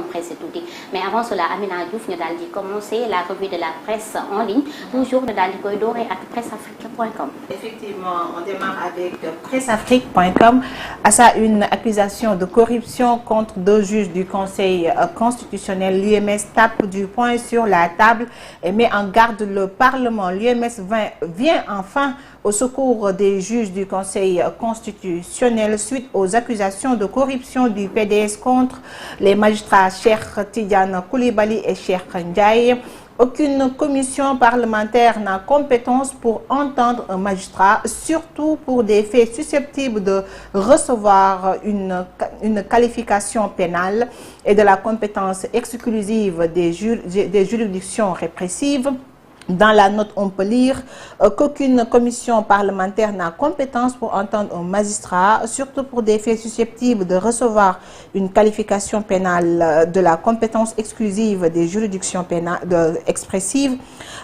Presse tuuti mais avant cela Amina Diouf ñu daal di commencer la revue de la presse en ligne toujours ñu daal di koy dooree ak presseafrique.com. Effectivement, on démarre avec presseafrique.com. À ça, une accusation de corruption contre 2 juges du Conseil constitutionnel. L'UMS tape du poing sur la table et met en garde le Parlement. L'UMS vient enfin au secours des juges du Conseil constitutionnel suite aux accusations de corruption du PDS contre les magistrats Cheikh Tidiane Koulibaly et Cheikh Ndiaye. Aucune commission parlementaire n'a compétence pour entendre un magistrat, surtout pour des faits susceptibles de recevoir une qualification pénale et de la compétence exclusive des juridictions répressives. Dans la note, on peut lire qu'aucune commission parlementaire n'a compétence pour entendre un magistrat, surtout pour des faits susceptibles de recevoir une qualification pénale de la compétence exclusive des juridictions expressives.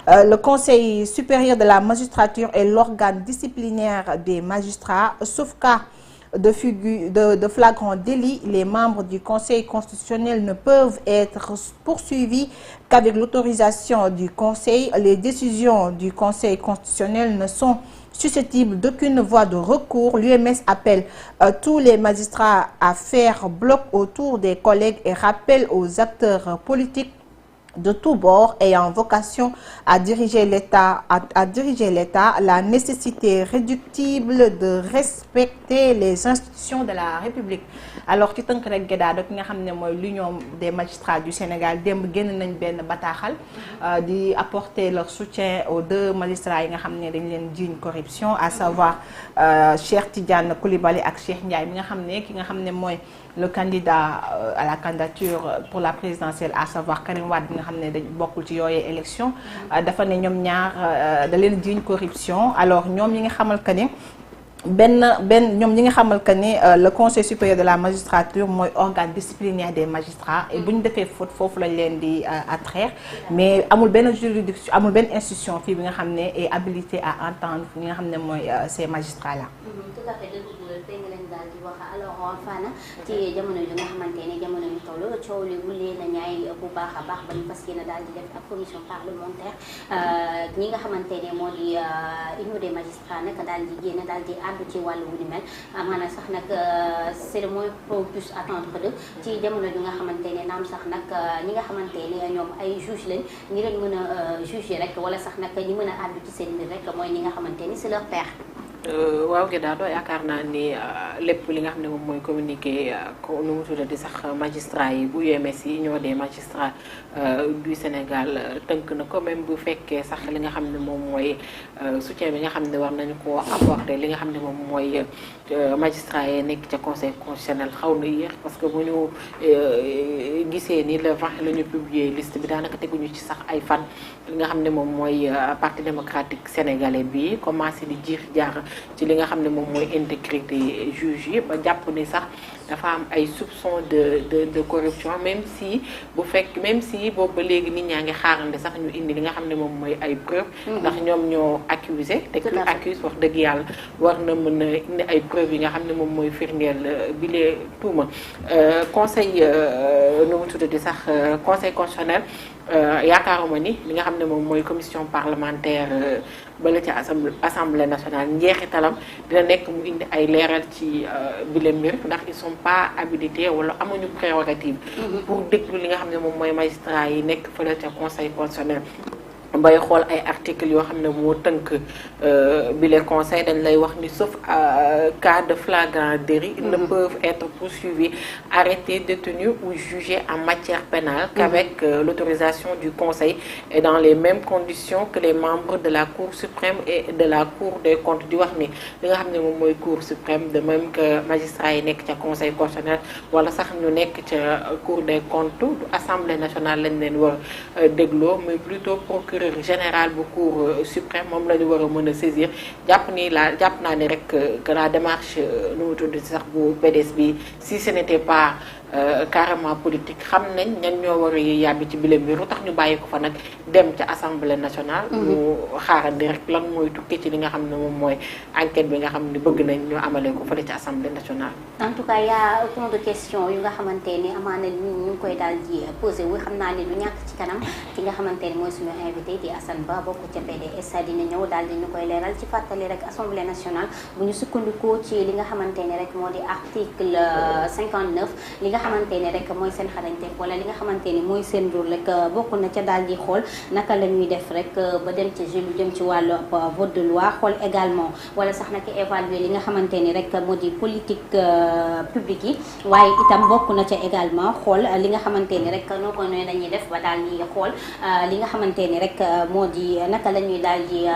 Le Conseil supérieur de la magistrature est l'organe disciplinaire des magistrats, sauf cas de flagrant délit. Les membres du Conseil constitutionnel ne peuvent être poursuivis qu'avec l'autorisation du Conseil. Les décisions du Conseil constitutionnel ne sont susceptibles d'aucune voie de recours. L'UMS appelle tous les magistrats à faire bloc autour des collègues et rappelle aux acteurs politiques de tous bords ayant vocation à diriger l'État, la nécessité réductible de respecter les institutions de la République. Alors ci tënk rek Géda ki nga xam ne mooy l'union des magistrats du Sénégal démb génn nañ benn bataaxal di apporter leur soutien aux 2 magistrats yi nga xam ne dañ leen jiiñ corruption, à savoir Cheikh Tidiane Koulibaly ak Cheikh Ndiaye mi nga xam ne ki nga xam ne mooy le candidat à la candidature pour la présidentielle, à savoir Karim Wade bi nga xam ne dañ bokkul ci yooyee élection dafa ne ñoom ñaar da leen jiiñ corruption. Alors ñoom ñi nga xamal que ni ñoom ñi nga xamal que ni le Conseil supérieur de la magistrature mooy organe disciplinaire des magistrats et bu ñu defee faute foofu lañ leen di attraire, mais amul benn juridiction, amul benn institution fii bi nga xam ne est habilité à entendre fi nga xam ne mooy ces magistrats là. Tout à fait dëgg lañ daal di wax. Alors Fana ci jamono yu nga xamante ne jamono yu toll coow li wulee na ñaay bu baax a baax ba ñu fas yéene daal di def ak commission parlementaire ñi nga xamante ne moo di union des magistrats nag daal di génn daal di àddu ci wàllu wu ni mel maanaam sax nag c'est le moins qu'on puisse attendre de ci jamono yu nga xamante ne naam sax nag ñi nga xamante ne ñoom ay juge lañ ñi leen mën a juger rek wala sax nag ñi mën a àddu ci seen mbir rek mooy ñi nga xamante ni c'est leur père. waaw Géda yaakaar naa ni lépp li nga xam ne moom mooy communiqué ko nu mu tuddati sax magistrat yi bu UMS yi ñoo des magistrats du Sénégal tënk na ko, même bu fekkee sax li nga xam ne moom mooy soutien bi nga xam ne war nañu ko apporter li nga xam ne moom mooy magistrat yi nekk ca conseil constitutionnel xaw na yéex, parce que bu ñu gisee ni le 20 la ñu publier liste bi daanaka teguñu ci sax ay fan. li nga xam ne moom mooy parti démocratique sénégalais bi commencé di jiix jaar ci li nga xam ne moom mooy intégrité juge yi ba jàpp ni sax dafa am ay soupçons de corruption, même si boobu ba léegi nit ñaa ngi xaarandi sax ñu indi li nga xam ne moom mooy ay preuves. ndax ñoom ñoo accusé te ku accuse wax dëgg yàlla war na mën a indi ay preuves yi nga xam ne moom mooy firndeel bi lee tuuma. Conseil nu mu tuddati sax conseil constitutionnel yaakaaruma ni li nga xam ne moom mooy commission parlementaire bala ca assemblée nationale njeexitalam dina nekk mu indi ay leeral ci bile mbir, ndax ils sont pas habilités wala amuñu prérogative pour déglu li nga xam ne moom mooy magistrat yi nekk fële ca conseil constitutionnel. bay xool ay articles yoo xam ne moo tënk bi les conseils dañ lay wax ni sauf cas de flagrant délit ils ne peuvent être poursuivis, arrêtés, détenus ou jugés en matière pénale qu'avec l'autorisation du conseil et dans les mêmes conditions que les membres de la cour suprême et de la cour des comptes. di wax ni li nga xam ne moom mooy cour suprême, de même que magistrats yi nekk ca conseil constitutionnel wala sax ñu nekk ca cour des comptes du assemblée nationale lañ leen war dégloo, mais plutôt procureur général bu cour suprême moom la ñu war a mën a saisir. jàpp naa ni rek que la démarche nu mu tudd sax bu PDS bi, si ce n'était pas carrément politique xam nañ ñan ñoo war a yàbbi ci bile mbir lu tax ñu bàyyi ko fa nag dem ca assemblée nationale. ñu xaarandi rek lan mooy tukkee ci li nga xam ne moom mooy enquête bi nga xam ne bëgg nañ ñu amalee ko fële ci assemblée nationale. en tout cas y a autant de questions yu nga xamante ni amaana ñu ngi koy daal di posé wu xam naa ne du ñàkk ci kanam ki nga xamante ni mooy suñu invité di Assane Ba bokk ca PDS dina ñëw daal di ñu koy leeral ci fàttali rek assemblée nationale bu ñu sukkandikoo ci li nga xamante ni rek moo di article 59 li nga xamante ni rek mooy seen xarañteef wala li nga xamante ni mooy seen rôle rek bokk na ca daal di xool naka la ñuy def rek ba dem ci lu jëm ci wàllu vote de loi xool également wala sax naka évaluer li nga xamante ni rek moo di politique publique yi waaye itam bokk na ca également xool li nga xamante ni rek noo ko noonu dañuy def ba daal di xool li nga xamante ni rek moo di naka la ñuy daal di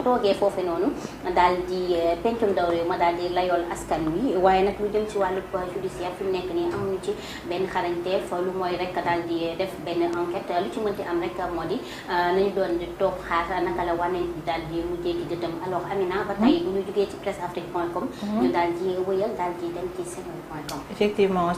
toogee foofu noonu daal di pencum ndaw réew ma daal di layool askan wi waaye nag lu jëm ci wàllu judiciaire fi mu nekk nii amuñu ci benn xarañteef lu mooy rek daal di def benn enquête lu ci mënti am rek moo di nañu doon di toog xaar naka la wane daal di mujjee gi dëtëm alors Amina ba tey bu ñu jugee ci presseafrique.com ñu daal di wëyal daal di dem ci seneweb.com. Effectivement,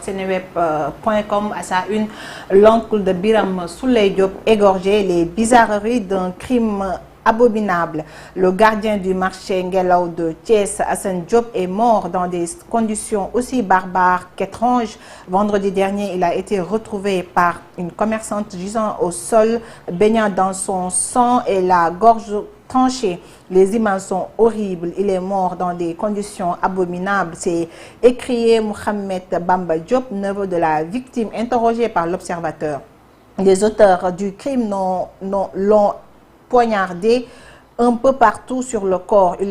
seneweb.com à sa une, l'oncle de Biram Souleye Diop égorgé, les bizarreries d'un crime abominable. Le gardien du marché Ngelaw de Thiès, Assane Diop, est mort dans des conditions aussi barbares qu'étranges. Vendredi dernier, il a été retrouvé par une commerçante gisant au sol, baignant dans son sang et la gorge tranchée. Les images sont horribles. Il est mort dans des conditions abominables. C'est écrié Mohamed Bamba Diop, neveu de la victime, interrogé par l'Observateur. Les auteurs du crime l'ont poignardé un peu partout sur le corps. Ils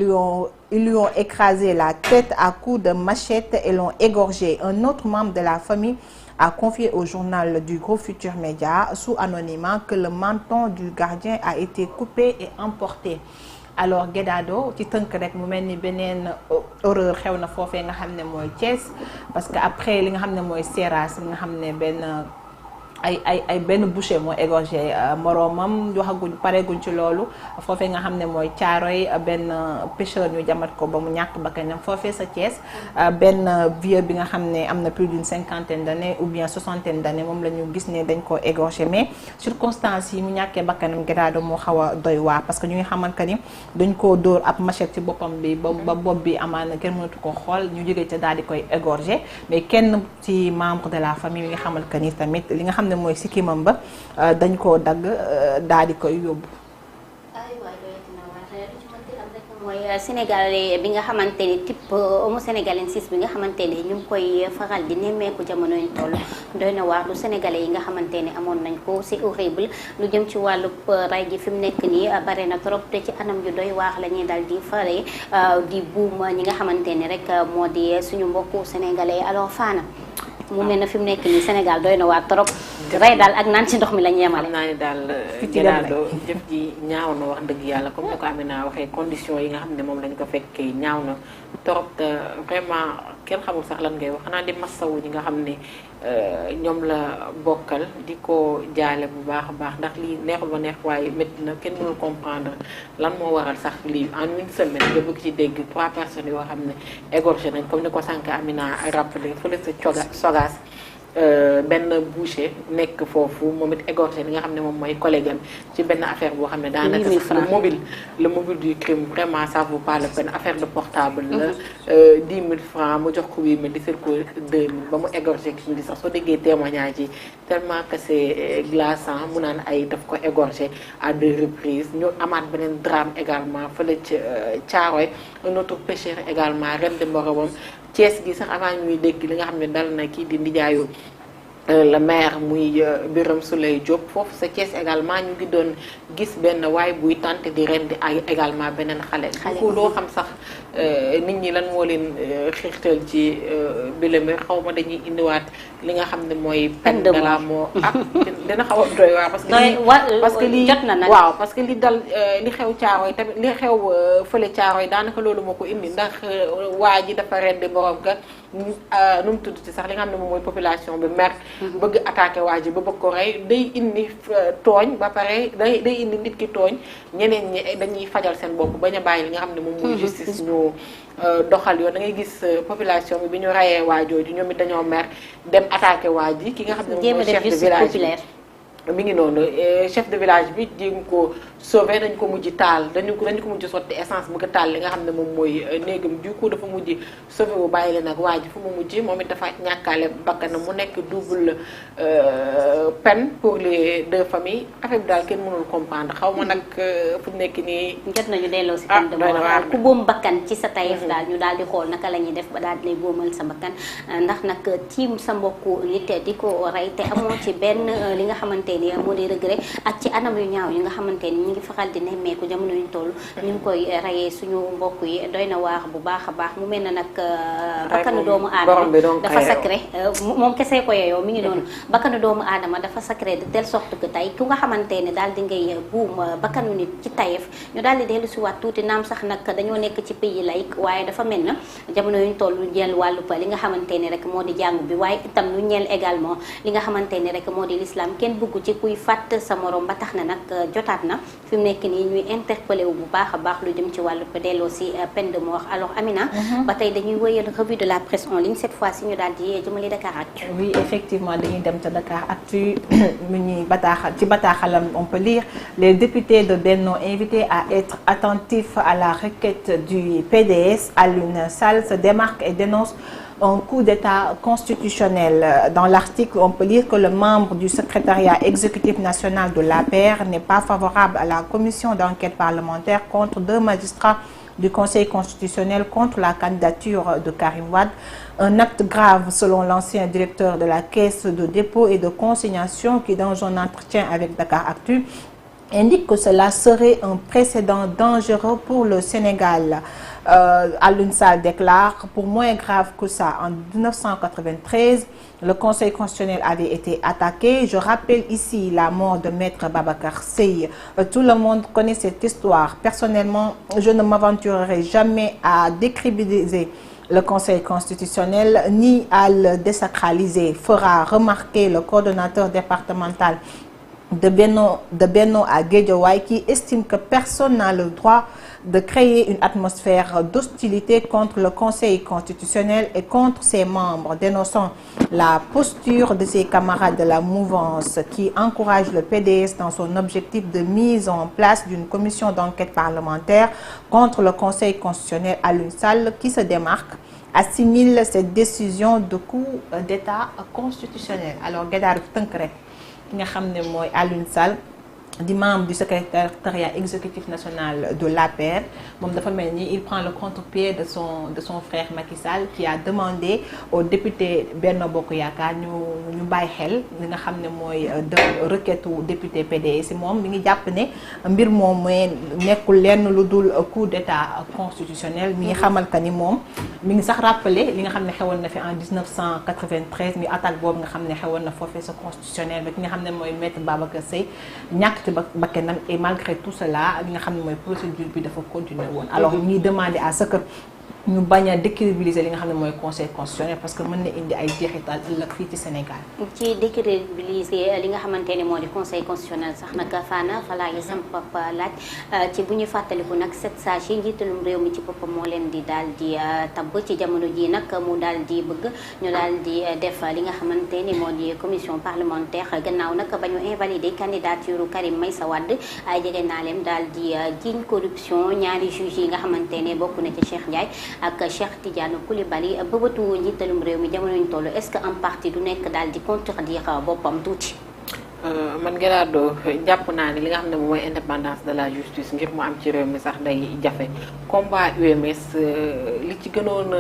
lui ont écrasé la tête à coups de machette et l'ont égorgé. Un autre membre de la famille a confié au journal du groupe Futur Média sous anonymat que le menton du gardien a été coupé et emporté. Alors Guédado ci tënk rek mu mel ni beneen horreur xew na foofee nga xam ne mooy Thiès parce que après li nga xam ne mooy Seras li nga xam ne benn boucher moo égorgé moroomam waxaguñ pareeguñ ci loolu foofee nga xam ne mooy Caaroy benn pêcheur ñu jamat ko ba mu ñàkk bakkanam foofee sa Thiès benn vieux bi nga xam ne am na plus d'une 50aine d'années ou bien 60aine d'années moom la ñu gis ne dañ ko égorgé mais circonstances yi mu ñàkkee bakkanam Guédado moo xaw a doy waar parce que ñu ngi xamante ni dañ koo dóor ab machette ci boppam bi ba bopp bi amaana kenn mënatu ko xool ñu jógee ca daal di koy égorgé mais kenn ci membre de la famille yi nga xamal que ni tamit li nga xam ne mooy sikkimam ba dañ koo dagg daal di koy yóbbu. mooy sénégalais bi nga xamante ni type homo sénégalensis bi nga xamante ni ñu ngi koy faral di nemmeeku jamono ñu toll doy na waar lu sénégalais yi nga xamante ni amoon nañ ko c'est horrible lu jëm ci wàllu ray gi fi mu nekk nii bare na trop te ci anam yu doy waar la ñuy dal di fare di buum ñi nga xamante ni rek moo di suñu mbokku sénégalais alors Fana mu mel na fi mu nekk nii Sénégal doy na waar trop rey daal ak naan ci ndox mi la ñu yemale. xam naa ne daal Guédado jëf ji ñaaw na wax dëgg yàlla comme ni ko Amina waxee conditions yi nga xam ne moom lañ ko fekkee ñaaw na trop te vraiment kenn xamul sax lan ngay wax xanaa di massawu ñi nga xam ne ñoom la bokkal di ko jaale bu baax a baax ndax lii neexul ba neex waaye métti na kenn mënul comprendre lan moo waral sax lii en une semaine nga bëgg ci dégg 3 personnes yoo xam ne égorgé nañ comme ni ko sànq Amina rappelé fële sa Sogas benn boucher nekk foofu moom it égorgé li nga xam ne moom mooy collègue am ci benn affaire boo xam ne daanaka le mobile du crime vraiment ça vaut pas la peine affaire de portable la 10 000 francs mu jox ko 8 000 di sel ko 2 000 ba mu égorgé kii di sax soo déggee témoignage yi tellement que c'est glaçant mu naan ay daf ko égorgé à 2 reprises ñu amaat beneen drame également fële ca Caaroy un autre pêcheur également ren de mboromam Thiès gi sax avant ñuy dégg li nga xam ne dal na kii di ndijaayu le maire muy Birame Souleye Diop foofu sa Thiès également ñu ngi doon gis benn waay buy tenter di rendi ay également beneen xale bu doo xam sax nit ñi lan moo leen xiirtal ci bileme xaw ma dañuy indiwaat li nga xam ne mooy peine de la mort ak dina xaw a doy waaw parce que lii jot na nag waaw parce que li dal li xew Caaroy tamit li xew fële Caaroy daanaka loolu moo ko indi ndax waa ji dafa rendi borom ka nu mu tudd ci sax li nga xam ne moom mooy population bi mer bëgg attaqué waa ji ba bëgg ko rey day indi tooñ ba pare day indi nit ki tooñ ñeneen ñi dañuy fajal seen bopp bañ a bàyyi li nga xam ne moom mooy justice ñu ñu doxal yoon da ngay gis population bi ñu rayee waa jooju ñoom it dañoo mer dem attaqué waa ji ki nga xam ne moom mooy chef de village mi ngi noonu chef de village bi jéem ko sauvé dañ ko mujj taal dañu ko mujj sotti essence bu ko taal li nga xam ne moom mooy néegam du coup dafa mujj sauvé bu bàyyi leen ak waa ji fu mu mujj moom it dafa ñàkkaale bakkanam mu nekk double peine pour les deux familles affaire bi daal kenn mënul comprendre xaw ma nag fu mu nekk nii. jot nañu delloo si peine de mort ku boom bakkan ci sa tayef daal ñu daal di xool naka la ñuy def ba daal di lay boomal sa bakkan ndax nag tiim sa mbokku nit di ko rey te amoo ci benn li nga xamante ni moo di regret ak ci anam yu ñaaw yi nga xamante ni ñu ngi faxal di nemmeeku jamono yuñ toll ñu ngi koy rayee suñu mbokk yi doy na waax bu baax a baax mu mel na nag bakkanu doomu aadama dafa sacré moom kese ko yeyoo mi ngi noonu bakkanu doomu aadama dafa sacré de telle sorte que tey ku nga xamante ne daal di ngay buum bakkanu nit ci tayef ñu daal di dellu si waat tuuti naam sax nag dañoo nekk ci pays laïque waaye dafa mel na jamono yuñ toll lu ñeel wàllu li nga xamante ni rek moo di jàng bi waaye itam lu ñeel également li nga xamante ni rek moo di l'islam kenn bëggu ci kuy fàtt sa morom ba tax na nag jotaat na fi mu nekk nii ñuy interpellé wu bu baax a baax lu jëm ci wàllu delloo si peine de mort alors Amina ba tey dañuy wëyal revue de la presse en ligne cette fois-ci ñu daal di jëmale Dakaractu. Oui, effectivement dañuy dem ca Dakaractu mu ñuy bataaxal ci bataaxalam on peut lire les députés de Benno invités à être attentifs à la requête du PDS. Alioune Sall se démarque et dénonce un coup d'État constitutionnel. Dans l'article, on peut lire que le membre du secrétariat exécutif national de l'APR n'est pas favorable à la commission d'enquête parlementaire contre 2 magistrats du Conseil constitutionnel contre la candidature de Karim Wade. Un acte grave selon l'ancien directeur de la Caisse de dépôt et de consignation qui, dans un entretien avec Dakaractu, indique que cela serait un précédent dangereux pour le Sénégal. Alioune Sall déclare, pour moins grave que ça, en 1993, le Conseil constitutionnel avait été attaqué. Je rappelle ici la mort de Maître Babacar Seye. Tout le monde connaît cette histoire. Personnellement, je ne m'aventurerai jamais à décrédibiliser le Conseil constitutionnel ni à le désacraliser, fera remarquer le coordonnateur départemental de Benno à Guédiawaye qui estime que personne n'a le droit de créer une atmosphère d'hostilité contre le Conseil constitutionnel et contre ses membres, dénonçant la posture de ses camarades de la mouvance qui encourage le PDS dans son objectif de mise en place d'une commission d'enquête parlementaire contre le Conseil constitutionnel. Alioune Sall, qui se démarque, assimile cette décision de coup d'État constitutionnel. Alors, Guédar tënk rek ki nga xam ne mooy Alioune Sall di membre du secrétariat exécutif national de l'APR moom dafa mel ni il prend le contre-pied de son frère Macky Sall qui a demandé aux députés Benno Bokk Yaakaar ñu bàyyi xel li nga xam ne mooy de requête député PDS moom mi ngi jàpp ne mbir moom mooy nekkul lenn lu dul coup d'état constitutionnel mi ngi xamal ka ni moom mi ngi sax rappelé li nga xam ne xewoon na fi en 1993 mi attaque boobu nga xam ne xewoon na foofee sa constitutionnel ba ki nga xam ne mooy maître Babacar Seye ñàkk bakkanam et malgré tout cela li nga xam ne mooy procédure bi dafa continuer woon alors ñuy demander à ce que ñu bañ a décrédibiliser li nga xam ne mooy conseil constitutionnel parce que mën na indi ay jeexital ëllëg fii ci Sénégal. ci décrédibiliser li nga xamante ne moo di conseil constitutionnel sax nag Fana falaa yi sam papa laaj ci bu ñu fàttaliku nag 7 sages yi njiitalum réew mi ci boppam moo leen di daal di tabb ci jamono ji nag mu daal di bëgg ñu daal di def li nga xamante ni moo di commission parlementaire gannaaw nag ba ñu invalider candidature Karim Meïssa Wade ay jege naa leen daal di jiiñ corruption ñaari juges yi nga xamante ne bokk na ci Cheikh Ndiaye ak Cheikh Tidiane Coulibaly bëbëtu njiitalum réew mi jamono ñu toll est-ce que en partie du nekk daal di contredire boppam tuuti. man Gerardo jàpp naa ne li nga xam ne moom mooy indépendance de la justice ngir mu am ci réew mi sax day jafe combat UMS li ci gënoon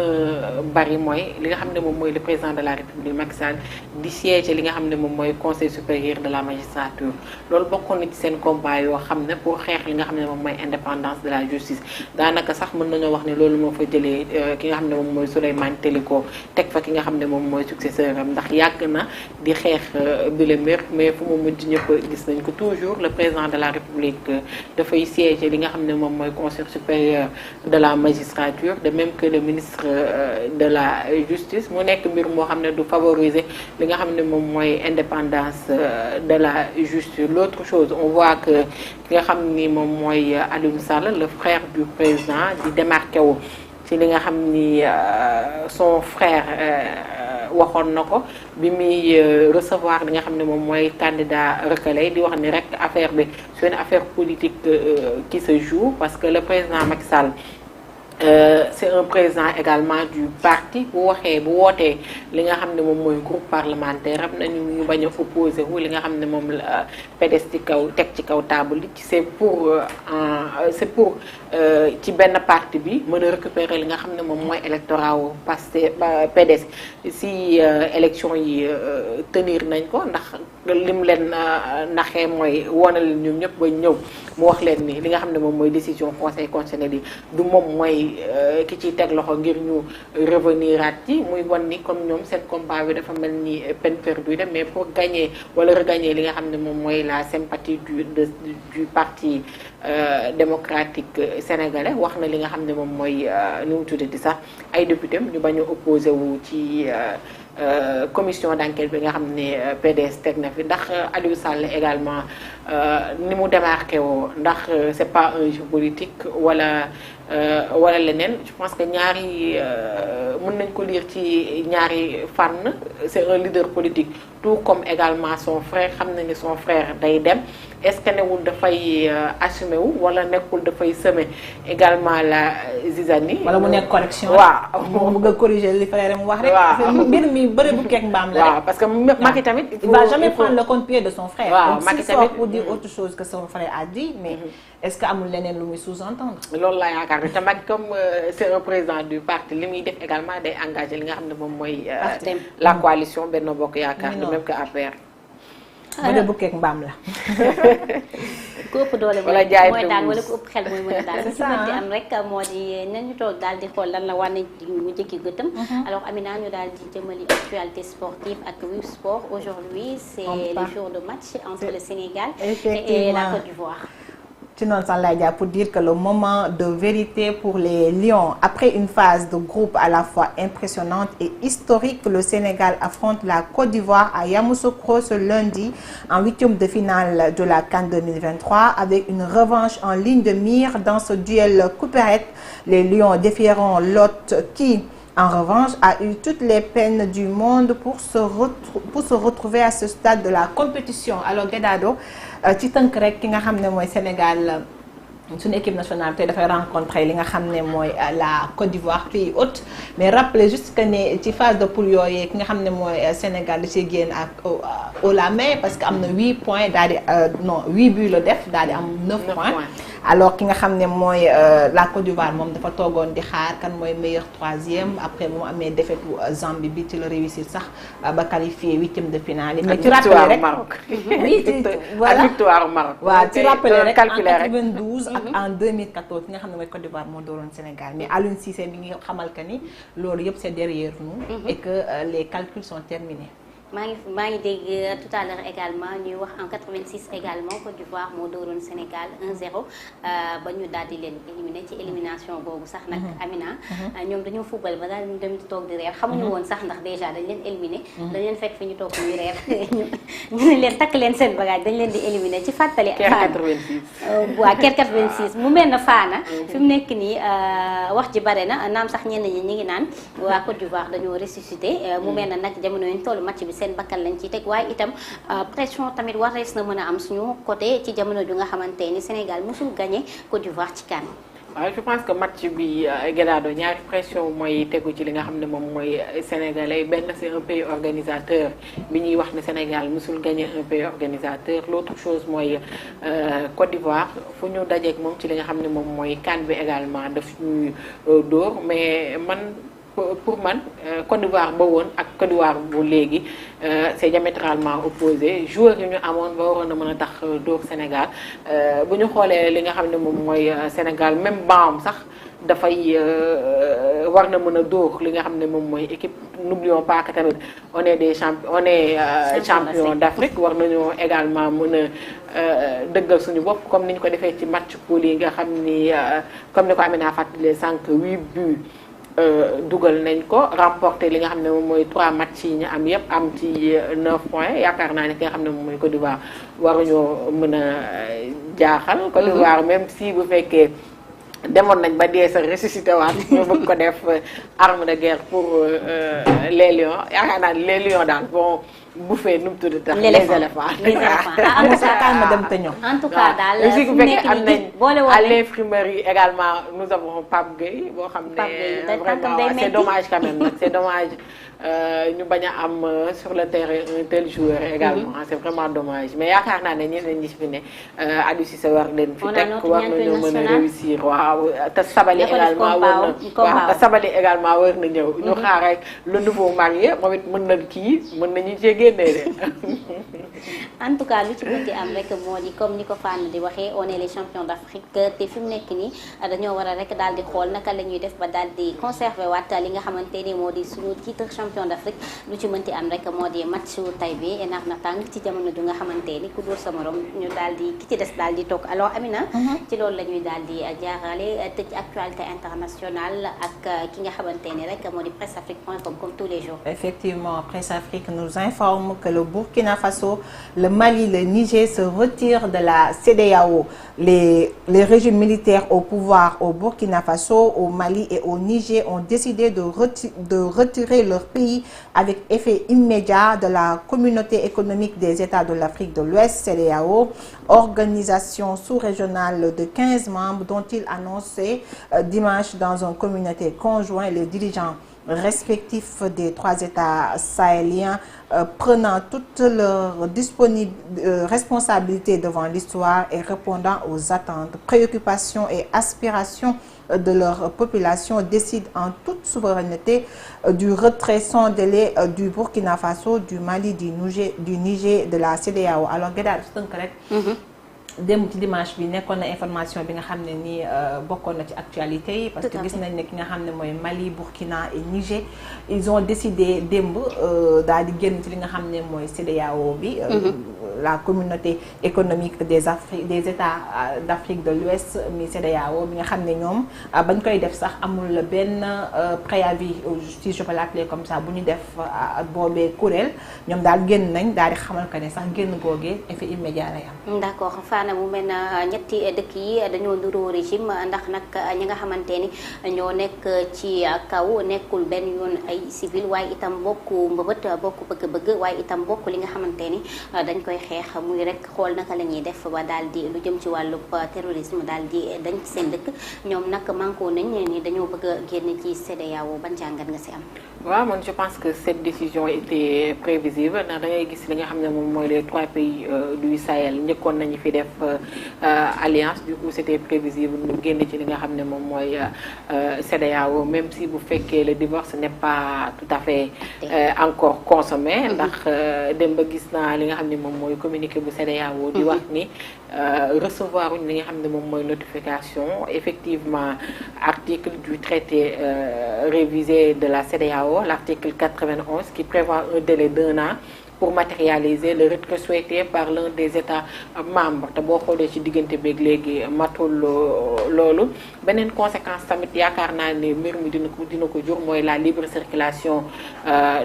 bari mooy li nga xam ne moom mooy le président de la République Macky Sall di siège li nga xam ne moom mooy conseil supérieur de la magistrature loolu bokkoon na ci seen combat yoo xam ne pour xeex li nga xam ne moom mooy indépendance de la justice daanaka sax mën nañoo wax ne loolu moo fa jëlee ki nga xam ne moom mooy Souleymane Teliko teg fa ki nga xam ne moom mooy successeur am ndax yàgg na di xeex bi le mais fu mu mujj ñëpp gis nañ ko toujours le président de la République dafay siéger li nga xam ne moom mooy conseil supérieur de la magistrature de même que le ministre de la justice mu nekk mbir moo xam ne du favoriser li nga xam ne moom mooy indépendance de la justice. L'autre chose on voit que ki nga xam ni moom mooy Alioune Sall le frère du président di démarqué wu ci li nga xam ni son frère waxoon na ko bi muy recevoir li nga xam ne moom mooy candidat recalé di wax ni rek affaire bi c'est une affaire politique qui se joue parce que le président Macky Sall c'est un président également du parti bu wootee li nga xam ne moom mooy groupe parlementaire am nañu ñu bañ a opposé wu li nga xam ne moom la PDS ci kaw teg ci kaw table yi c'est pour ci benn parti bi mën a récupérer li nga xam ne moom mooy électorat wu PDS si élection yi tenir nañ ko ndax lim leen naxee mooy wona leen ñoom ñëpp ba ñëw mu wax leen ni li nga xam ne moom mooy décision conseil constitutionnel yi du moom mooy ki ciy teg loxo ngir ñu revenir at ci muy wan ni comme ñoom seen combat bi dafa mel ni peine perdue mais pour gagner wala regagner li nga xam ne moom mooy la sympathie du parti démocratique sénégalais wax na li nga xam ne moom mooy nu mu tuddati sax ay député ñu bañ a opposé wu ci commission d'enquête bi nga xam ne PDS teg na fi ndax Aliou Sall également ni mu démarqué woo ndax c'est pas un jeu politique wala leneen je pense que ñaari mën nañ ko lire ci ñaari fànn c'est un leader politique tout comme également son frère xam na ni son frère day dem est-ce que newul dafay assumer wu wala nekkul dafay semer également la zizanie. wala mu nekk correction. waaw mu bëgg a corriger li frère mu wax rek. waaw mbir mi bëri bu keek mbaam la rek. waaw parce que Macky tamit. il va jamais prendre le contre-pied de son frère. waaw donc Macky s'il tamit sort pour dire autre chose que son frère a dit mais est-ce que amul leneen lu muy sous-entendre. loolu laa yaakaar ne te Macky comme c'est un président du parti li muy def également day engagé li nga xam ne moom mooy. la coalition Benno Bokk Yaakaar. de même que APR. ma de bukkeek mbaam la. ku ëpp doole wala jaay mooy daan wala ku ëpp xel mooy mën a daan. c'est ça li am rek moo di nañu toog daal di xool lan la war nañ mu jëkki gëtëm. alors Amina ñu daal di jëmali actualité sportive ak Wii Sport aujourd'hui c'est le jour de match entre le Sénégal et la Côte d'Ivoire. ci noonu sax lay jaar pour dire que le moment de vérité pour les Lions après une phase de groupe à la fois impressionnante et historique, le Sénégal affronte la Côte d'Ivoire à Yamoussoukro ce lundi en huitième de finale de la CAN 2023 avec une revanche en ligne de mire dans ce duel couperet. Les Lions défieront l'hôte qui en revanche a eu toutes les peines du monde pour se retrouver à ce stade de la compétition. Alors Guédado ci tënk rek ki nga xam ne mooy Sénégal suñu équipe nationale tey dafay rencontrer li nga xam ne mooy la Côte d'Ivoire pays hôte mais rappeler juste que ne ci phase de poule yooyu ki nga xam ne mooy Sénégal da ciy génn ak au la main parce que am na 8 points daal di 8 buts la def daal di am 9 points. alors ki nga xam ne mooy la Côte d'Ivoire moom dafa toogoon di xaar kan mooy meilleur troisième après mu amee défaite Zambie bi ci la réussir sax ba qualifié huitième de finale. mais ci rappelé rek oui voilà victoire Maroc. waaw ci rappelé rek en 92 ak en 2014 ki nga xam ne mooy Côte d'Ivoire moo dooroon Sénégal mais Aliou Cissé mi ngi xamal que ni loolu yëpp c'est derrière nous. et que les calculs sont terminés. maa ngi dégg tout à l'heure également ñuy wax en 86 également Côte d'Ivoire moo dooroon Sénégal 1-0 ba ñu daal di leen éliminer ci élimination boobu sax nag Amina ñoom dañoo football ba daal ñu dem toog di reer xamuñu woon sax ndax déjà dañ leen éliminer dañ leen fekk fi ñu toog ñuy reer ñu ne leen takk leen seen bagage dañ leen di éliminer ci fàttali waaw Caire 86 mu mel na Fana fi mu nekk nii wax ji bare na naam sax ñenn ñi ngi naan waa Côte d'Ivoire dañoo ressuscité mu mel na nag jamono yuñ tollu match bi seen bakkan lañ ci teg waaye itam pression tamit war rees na mën a am suñu côté ci jamono ju nga xamante ni Sénégal mosul gagné Côte d'Ivoire ci CAN. waaw je pense que match bi Guédado ñaari pression mooy tegu ci li nga xam ne moom mooy sénégalais benn c'est un pays organisateur bi ñuy wax ne Sénégal mosul gagné un pays organisateur l'autre chose mooy Côte d'Ivoire fu ñu dajeek moom ci li nga xam ne moom mooy CAN bi également daf ñuy dóor mais pour man Côte d'Ivoire ba woon ak Côte d'Ivoire bu léegi c'est diamétralement opposé joueurs yi ñu amoon ba waroon na mën a tax dóor Sénégal bu ñu xoolee li nga xam ne moom mooy Sénégal même banc sax dafay war na mën a dóor li nga xam ne moom mooy équipe n'oublions pas que tamit on est champion d'Afrique war nañoo également mën a dëggal suñu bopp comme ni ñu ko defee ci match poule yi nga xam ni comme ni ko Amina fàttalee sànq 8 buts dugal nañ ko remporté li nga xam ne moom mooy 3 matchs yi ñu am yépp am ci 9 points yaakaar naa ne ki nga xam ne moom mooy Côte d'Ivoire waruñoo mën a jaaxal. Côte d'Ivoire même si bu fekkee demoon nañ ba dee sa ressuscité waat ñu bëgg ko def arme de guerre pour les lions yaakaar naa les lions daal bon bouffé nu mu tudd tax les éléphants ma dem te ñëw en tout cas daal aussi bu fekkee am nañ boole woon à l'imprimerie également nous avons Pape Gueye boo xam ne vraiment c'est dommage quand même nag c'est dommage ñu bañ a am sur le terrain un tel joueur également c'est vraiment dommage mais yaakaar naa ne ñeneen ñi fi ne Aliou Cissé war leen fi teg war nañoo mën a réussir waaw te Sabali également war na waaw te Sabali également war na ñëw ñu xaar rek le nouveau marié moom it mën na kii mën nañu cee génnee de en tout cas lu ci bëgg am rek moo di comme ni ko Fane di waxee on est les champions d'Afrique te fi mu nekk nii dañoo war a rek daal di xool naka la ñuy def ba daal di conserver waat li nga xamante ni moo di suñu titre champion d'Afrique lu ci mënti am rek moo di match tay bi nar na tàng ci jamono ju nga xamante ni ku dóor sa morom ñu daal di ki ci des daal di toog alors Amina ci loolu la ñuy daal di jaarale tëj actualité internationale ak ki nga xamante ni rek moo di presseafrique.com comme tous les jours. Effectivement, Presse Afrique nous informe que le Burkina Faso, le Mali, le Niger se retirent de la CEDEAO. Les régimes militaires au pouvoir au Burkina Faso, au Mali et au Niger ont décidé de retirer leur pays avec effet immédiat de la Communauté économique des États de l'Afrique de l'Ouest, CEDEAO, organisation sous-régionale de 15 membres dont il annonçait dimanche dans un communiqué conjoint les dirigeants respectifs des 3 États sahéliens prenant toutes leurs responsabilités devant l'histoire et répondant aux attentes, préoccupations et aspirations de leur population décident en toute souveraineté du retrait sans délai du Burkina Faso, du Mali, du Niger, de la CEDEAO. Alors Guédar tënk rek démb ci dimanche bi nekkoon na information bi nga xam ne nii bokkoon na ci actualité yi parce que gis nañ ne ki nga xam ne mooy Mali, Burkina et Niger ils ont décidé démb daal di génn ci li nga xam ne mooy CEDEAO bi la communauté économique des États d'Afrique de l'Ouest mi CEDEAO bi nga xam ne ñoom bañ koy def sax amul benn préavis si je peux l'appeler comme ça bu ñu def boobee kuréel ñoom daal génn nañ daal di xamal que ne sax génn googee effet immédiat lay am. D'accord Fana mu mel na ñetti dëkk yi dañoo nuroo régime ndax nag ñi nga xamante ni ñoo nekk ci kaw nekkul benn yoon ay civil waaye itam bokku mbëbët bokku bëgg-bëgg waaye itam bokk li nga xamante ni dañ koy xeex muy rek xool naka la ñuy def ba daal di lu jëm ci wàllu terrorisme daal di dañ ci seen dëkk ñoom nag manko nañ ni dañoo bëgg a génn ci CEDEAO ban jàngat nga si am. waaw man je pense que cette décision était prévisible ndax da ngay gis li nga xam ne moom mooy les 3 pays du Sahel njëkkoon nañu fi def alliance du coup c'était prévisible ñu génn ci li nga xam ne moom mooy CEDEAO même si bu fekkee le divorce n'est pas tout à fait encore consommé ndax dem ba gis naa li nga xam ne moom mooy communiqué bu CEDEAO di wax ni recevoir uñ li nga xam ne moom mooy notification effectivement article du traité révisé de la CEDEAO l'article 91 qui prévoit un délai d'1 an pour matérialiser le retrait souhaité par l'un des États membres te boo xoolee ci diggante beeg léegi matul loolu beneen conséquence tamit yaakaar naa ne mbir mi dina ko jur mooy la libre circulation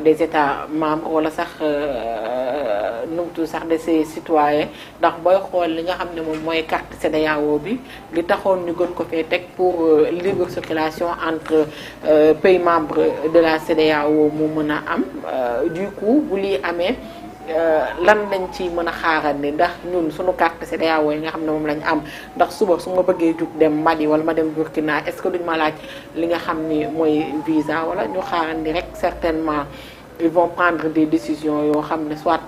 des États membres wala sax numtu sax de ses citoyens ndax booy xool li nga xam ne moom mooy carte CEDEAO bi li taxoon ñu gën ko fee teg pour libre circulation entre pays membres de la CEDEAO mu mën a am du coup bu lii amee lan lañ ci mën a xaaral ni ndax ñun suñu carte CEDEAO yi nga xam ne moom lañ am ndax suba su ma bëggee jug dem Mali wala ma dem Burkina est-ce que duñ ma laaj li nga xam ni mooy visa wala ñu xaaral ni rek certainement ils vont prendre des décisions yoo xam ne soit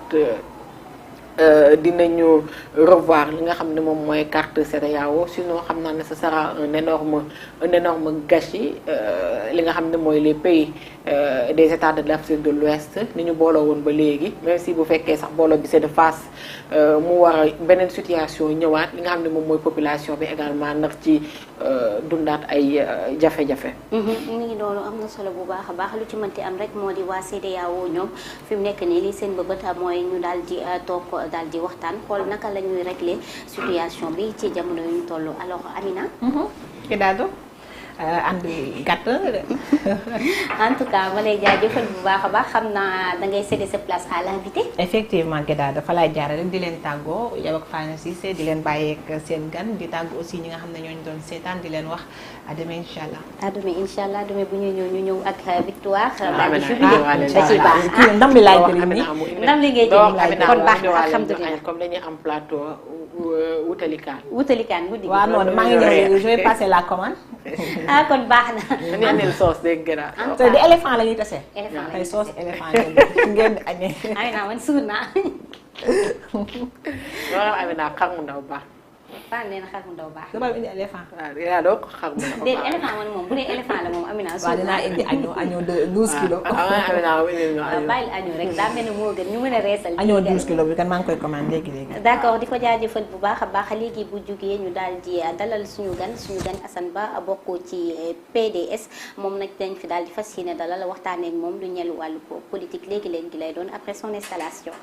dinañu revoir li nga xam ne moom mooy carte CEDEAO sinon xam naa ne ce sera un énorme gâchis li nga xam ne mooy les pays des États de l'Afrique de l'Ouest ni ñu booloo woon ba léegi même si bu fekkee sax booloo bi c'est de face mu war a beneen situation ñëwaat li nga xam ne moom mooy population bi également nar ci dundaat ay jafe-jafe. ñu ngi loolu am na solo bu baax a baax lu ci mënti am rek moo di waa CEDEAO ñoom fi mu nekk nii li seen bëbët mooy ñu daal di toog daal di waxtaan xool naka la ñuy régler situation bi ci jamono yu ñu toll alors Amina. Kidado ànd gàtt en tout cas ma lay jaajëfal bu baax a baax xam naa da ngay céder sa place à l'invité. effectivement Guéda dafa lay jaare rek di leen tàggoo yow ak Fana Cissé di leen bàyyeeg seen gan di tàggu aussi ñi nga xam ne ñooñu doon seetaan di leen wax à demain incha allah. à demain incha allah demain bu ñu ñëw ak victoire. Amina da ciy baax ndam li laay jëriñ nii ndam li ngay jëriñ kon baax na alhamdulilah comme dañuy am plateau wutalikaan guddi gi. waaw non maa ngi ñëw je vais passer la commande. ah kon baax na. dañuy andil sauce dégg nga. te di éléphant la ñuy tase. éléphant tey sauce éléphant ngeen di añee. Amina man suur naa. waaw Amina xar mu ndaw baax. Fane nee na xar mu ndaw baax. dama indi éléphant. waaw yaa doo ko xar mu ndaw baax. déedéet éléphant man moom bu dee éléphant la moom Amina suur waaw dinaa indi agneau de 12 kilos. Amina bàyyil agneau rek daa mel ni moo gën ñu mën a reesal. agneau 12 kilos bi kan maa ngi koy commandé léegi. d'accord di ko jaajëfal bu baax a baax léegi bu jugee ñu daal di dalal suñu gan Assane Ba bokk ci PDS moom nag dañ fi daal di fas yéene dalal waxtaanee ak moom lu ñeel wàllu politique léegi gi lay doon après son installation.